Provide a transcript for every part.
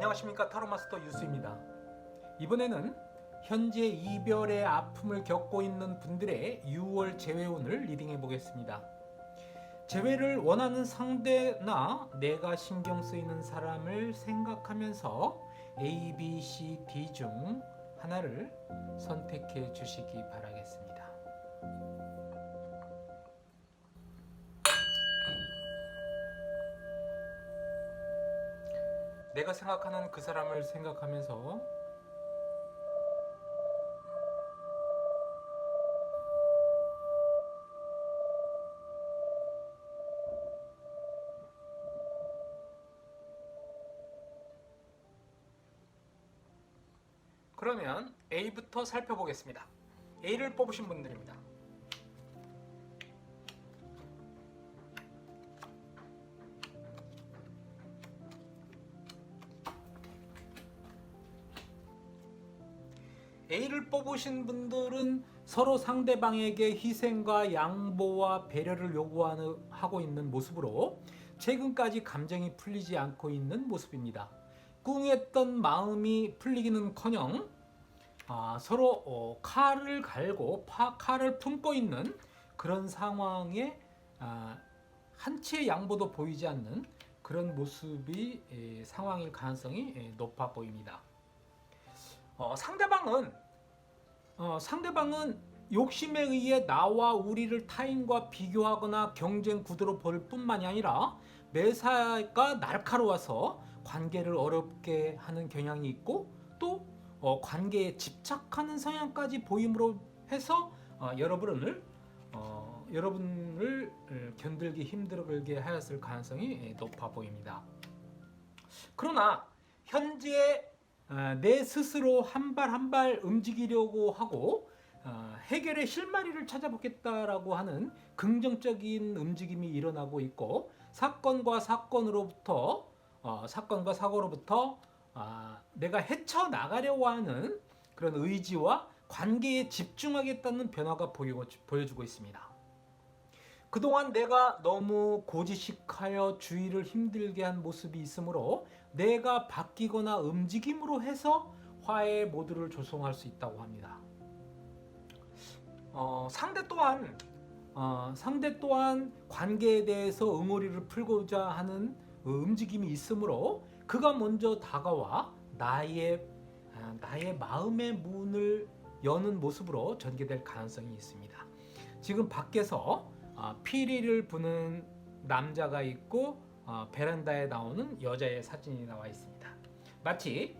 안녕하십니까, 타로마스터 유수입니다. 이번에는 현재 이별의 아픔을 겪고 있는 분들의 6월 재회운을 리딩해 보겠습니다. 재회를 원하는 상대나 내가 신경 쓰이는 사람을 생각하면서 A, B, C, D 중 하나를 선택해 주시기 바라겠습니다. 내가 생각하는 그 사람을 생각하면서 그러면 A부터 살펴보겠습니다. A를 뽑으신 분들입니다. A를 뽑으신 분들은 서로 상대방에게 희생과 양보와 배려를 요구하고 있는 모습으로 최근까지 감정이 풀리지 않고 있는 모습입니다. 꿍했던 마음이 풀리기는커녕 서로 칼을 갈고 칼을 품고 있는 그런 상황에 한치의 양보도 보이지 않는 그런 모습이 상황일 가능성이 높아 보입니다. 상대방은 욕심에 의해 나와 우리를 타인과 비교하거나 경쟁 구도로 볼 뿐만이 아니라 매사가 날카로워서 관계를 어렵게 하는 경향이 있고 또 관계에 집착하는 성향까지 보임으로 해서 여러분을 견딜기 힘들게 하였을 가능성이 높아 보입니다. 그러나 현재 내 스스로 한 발 한 발 움직이려고 하고 해결의 실마리를 찾아보겠다라고 하는 긍정적인 움직임이 일어나고 있고 사건과 사고로부터 내가 헤쳐나가려고 하는 그런 의지와 관계에 집중하겠다는 변화가 보여주고 있습니다. 그동안 내가 너무 고지식하여 주위를 힘들게 한 모습이 있으므로 내가 바뀌거나 움직임으로 해서 화해 모드를 조성할 수 있다고 합니다. 상대 또한 관계에 대해서 응어리를 풀고자 하는 움직임이 있으므로 그가 먼저 다가와 나의 마음의 문을 여는 모습으로 전개될 가능성이 있습니다. 지금 밖에서 피리를 부는 남자가 있고 베란다에 나오는 여자의 사진이 나와 있습니다. 마치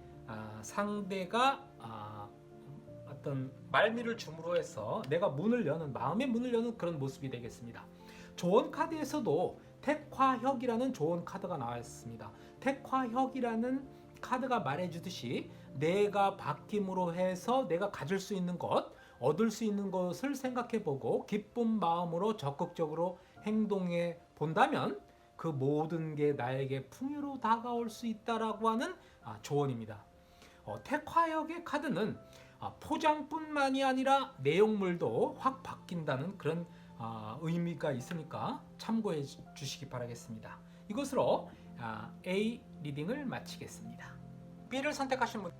상대가 어떤 말미를 줌으로 해서 내가 마음의 문을 여는 그런 모습이 되겠습니다. 조언 카드에서도 택화혁이라는 조언 카드가 나와 있습니다. 택화혁이라는 카드가 말해주듯이 내가 바뀜으로 해서 내가 가질 수 있는 것, 얻을 수 있는 것을 생각해보고 기쁜 마음으로 적극적으로 행동해 본다면 그 모든 게 나에게 풍요로 다가올 수 있다라고 하는 조언입니다. 택화역의 카드는 포장뿐만이 아니라 내용물도 확 바뀐다는 그런 의미가 있으니까 참고해 주시기 바라겠습니다. 이것으로 A 리딩을 마치겠습니다. B를 선택하신 분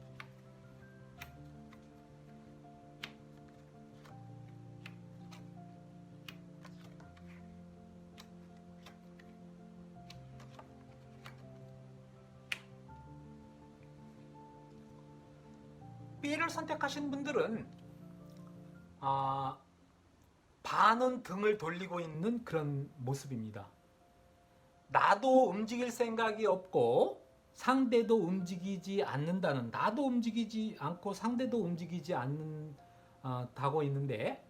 B를 선택하신 분들은 반은 등을 돌리고 있는 그런 모습입니다. 나도 움직일 생각이 없고 상대도 움직이지 않는다는, 나도 움직이지 않고 상대도 움직이지 않는다고 있는데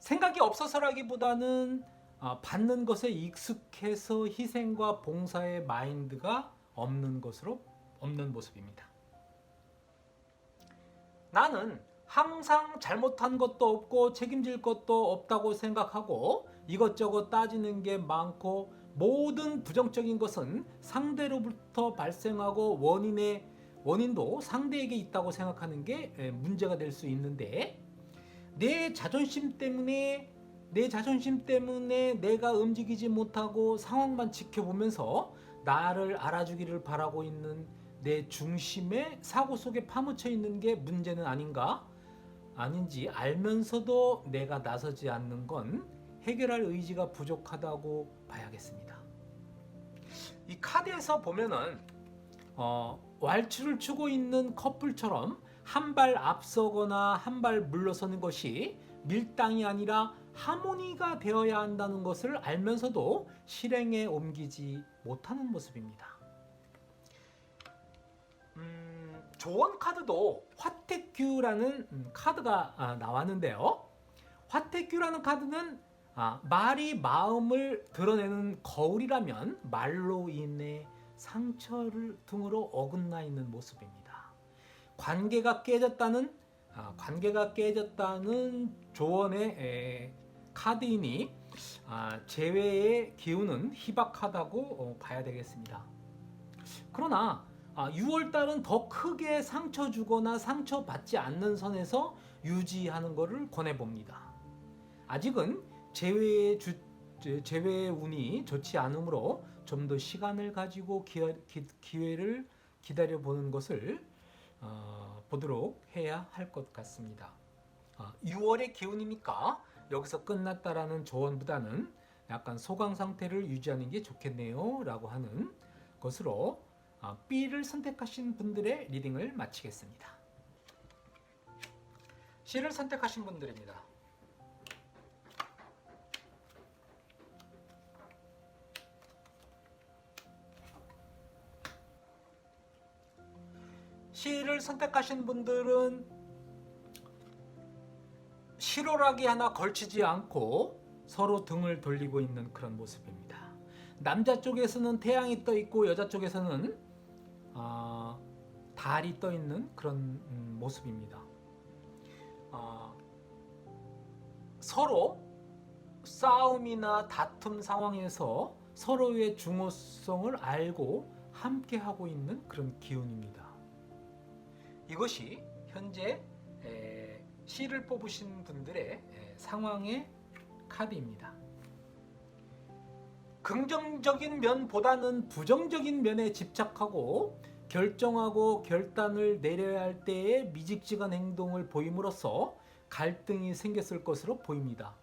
생각이 없어서라기보다는 받는 것에 익숙해서 희생과 봉사의 마인드가 없는 모습입니다. 나는 항상 잘못한 것도 없고 책임질 것도 없다고 생각하고 이것저것 따지는 게 많고 모든 부정적인 것은 상대로부터 발생하고 원인도 상대에게 있다고 생각하는 게 문제가 될 수 있는데 내 자존심 때문에 내가 움직이지 못하고 상황만 지켜보면서 나를 알아주기를 바라고 있는 내 중심에 사고 속에 파묻혀 있는 게 문제는 아닌가? 아닌지 알면서도 내가 나서지 않는 건 해결할 의지가 부족하다고 봐야겠습니다. 이 카드에서 보면은 왈츠를 추고 있는 커플처럼 한 발 앞서거나 한 발 물러서는 것이 밀당이 아니라 하모니가 되어야 한다는 것을 알면서도 실행에 옮기지 못하는 모습입니다. 조언 카드도 화태규라는 카드가 나왔는데요. 화태규라는 카드는 말이 마음을 드러내는 거울이라면 말로 인해 상처를 등으로 어긋나 있는 모습입니다. 관계가 깨졌다는 조언의 카드이니 재회의 기운은 희박하다고 봐야 되겠습니다. 그러나 6월달은 더 크게 상처 주거나 상처받지 않는 선에서 유지하는 것을 권해봅니다. 아직은 재회의 운이 좋지 않으므로 좀 더 시간을 가지고 기회를 기다려보는 것을 보도록 해야 할 것 같습니다. 6월의 기운이니까 여기서 끝났다라는 조언보다는 약간 소강 상태를 유지하는 게 좋겠네요 라고 하는 것으로 B를 선택하신 분들의 리딩을 마치겠습니다. C를 선택하신 분들입니다. C를 선택하신 분들은 실오라기 하나 걸치지 않고 서로 등을 돌리고 있는 그런 모습입니다. 남자 쪽에서는 태양이 떠 있고 여자 쪽에서는 달이 떠 있는 그런 모습입니다. 서로 싸움이나 다툼 상황에서 서로의 중요성을 알고 함께 하고 있는 그런 기운입니다. 이것이 현재 C를 뽑으신 분들의 상황의 카드입니다. 긍정적인 면보다는 부정적인 면에 집착하고 결정하고 결단을 내려야 할 때에 미직직한 행동을 보임으로써 갈등이 생겼을 것으로 보입니다.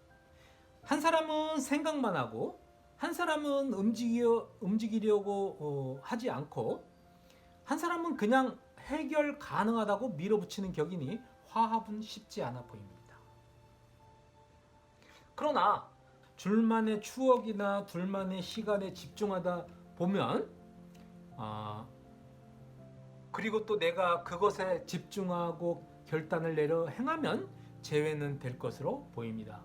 한 사람은 생각만 하고 한 사람은 움직이려고 하지 않고 한 사람은 그냥 해결 가능하다고 밀어붙이는 격이니 화합은 쉽지 않아 보입니다. 그러나 둘만의 추억이나 둘만의 시간에 집중하다 보면 그리고 또 내가 그것에 집중하고 결단을 내려 행하면 재회는 될 것으로 보입니다.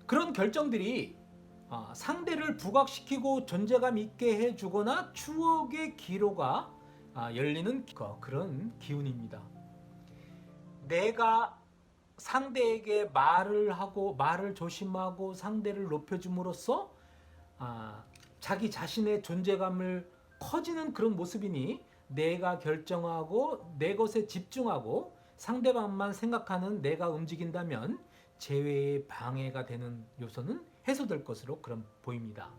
그런 결정들이 상대를 부각시키고 존재감 있게 해주거나 추억의 기로가 열리는 그런 기운입니다. 내가 상대에게 말을 하고 말을 조심하고 상대를 높여줌으로써 자기 자신의 존재감을 커지는 그런 모습이니 내가 결정하고 내 것에 집중하고 상대방만 생각하는 내가 움직인다면 재회에 방해가 되는 요소는 해소될 것으로 그런 보입니다.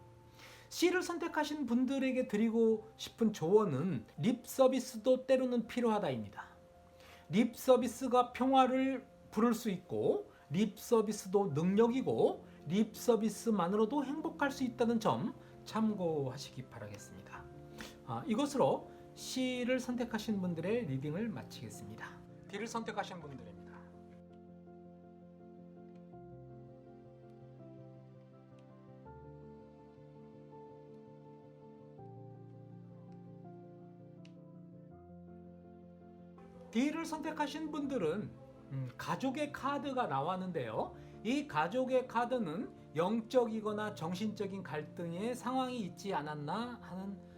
C를 선택하신 분들에게 드리고 싶은 조언은 립 서비스도 때로는 필요하다입니다. 립 서비스가 평화를 부를 수 있고 립 서비스도 능력이고 립 서비스만으로도 행복할 수 있다는 점 참고하시기 바라겠습니다. 이것으로 C를 선택하신 분들의 리딩을 마치겠습니다. D를 선택하신 분들입니다. D를 선택하신 분들은 가족의 카드가 나왔는데요. 이 가족의 카드는 영적이거나 정신적인 갈등의 상황이 있지 않았나 하는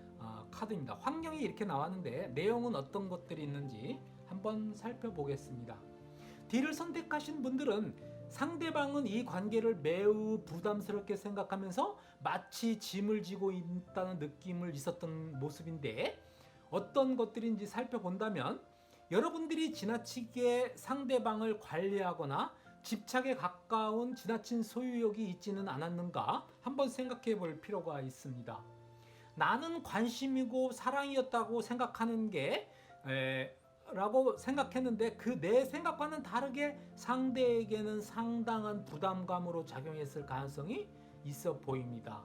카드입니다. 환경이 이렇게 나왔는데 내용은 어떤 것들이 있는지 한번 살펴보겠습니다. D를 선택하신 분들은 상대방은 이 관계를 매우 부담스럽게 생각하면서 마치 짐을 지고 있다는 느낌을 있었던 모습인데 어떤 것들인지 살펴본다면 여러분들이 지나치게 상대방을 관리하거나 집착에 가까운 지나친 소유욕이 있지는 않았는가 한번 생각해 볼 필요가 있습니다. 나는 관심이고 사랑이었다고 생각하는 게 라고 생각했는데 그 내 생각과는 다르게 상대에게는 상당한 부담감으로 작용했을 가능성이 있어 보입니다.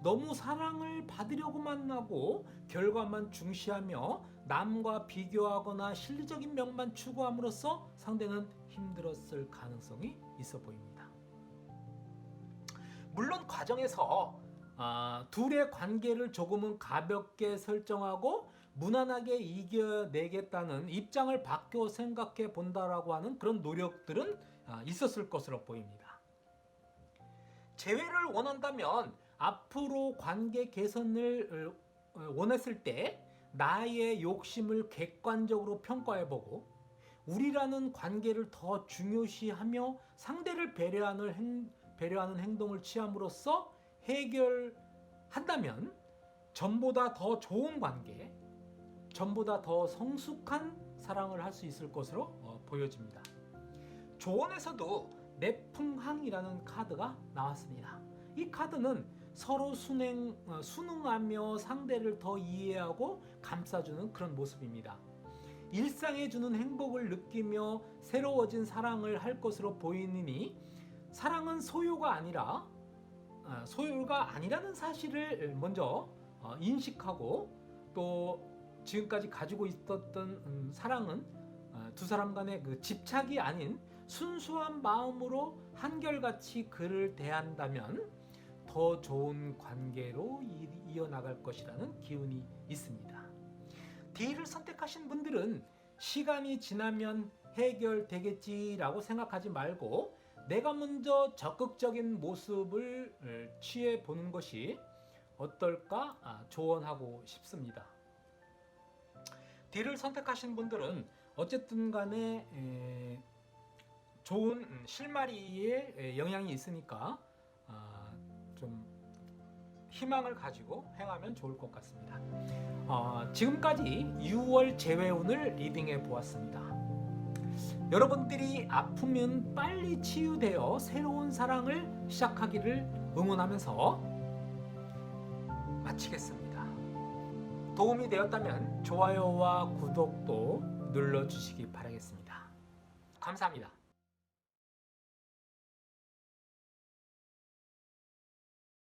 너무 사랑을 받으려고만 하고 결과만 중시하며 남과 비교하거나 실리적인 명만 추구함으로써 상대는 힘들었을 가능성이 있어 보입니다. 물론 과정에서 둘의 관계를 조금은 가볍게 설정하고 무난하게 이겨내겠다는 입장을 바꿔 생각해 본다라고 하는 그런 노력들은 있었을 것으로 보입니다. 재회를 원한다면 앞으로 관계 개선을 원했을 때 나의 욕심을 객관적으로 평가해보고 우리라는 관계를 더 중요시하며 상대를 배려하는 행동을 취함으로써 해결한다면 전보다 더 좋은 관계, 전보다 더 성숙한 사랑을 할 수 있을 것으로 보여집니다. 조언에서도 내풍항이라는 카드가 나왔습니다. 이 카드는 서로 순응하며 상대를 더 이해하고 감싸주는 그런 모습입니다. 일상에 주는 행복을 느끼며 새로워진 사랑을 할 것으로 보이느니 사랑은 소유가 아니라는 사실을 먼저 인식하고 또 지금까지 가지고 있었던 사랑은 두 사람 간의 그 집착이 아닌 순수한 마음으로 한결같이 그를 대한다면 더 좋은 관계로 이어나갈 것이라는 기운이 있습니다. D를 선택하신 분들은 시간이 지나면 해결되겠지라고 생각하지 말고 내가 먼저 적극적인 모습을 취해 보는 것이 어떨까 조언하고 싶습니다. D를 선택하신 분들은 어쨌든 간에 좋은 실마리의 영향이 있으니까 좀 희망을 가지고 행하면 좋을 것 같습니다. 지금까지 6월 재회운을 리딩해 보았습니다. 여러분들이 아프면 빨리 치유되어 새로운 사랑을 시작하기를 응원하면서 마치겠습니다. 도움이 되었다면 좋아요와 구독도 눌러주시기 바라겠습니다. 감사합니다.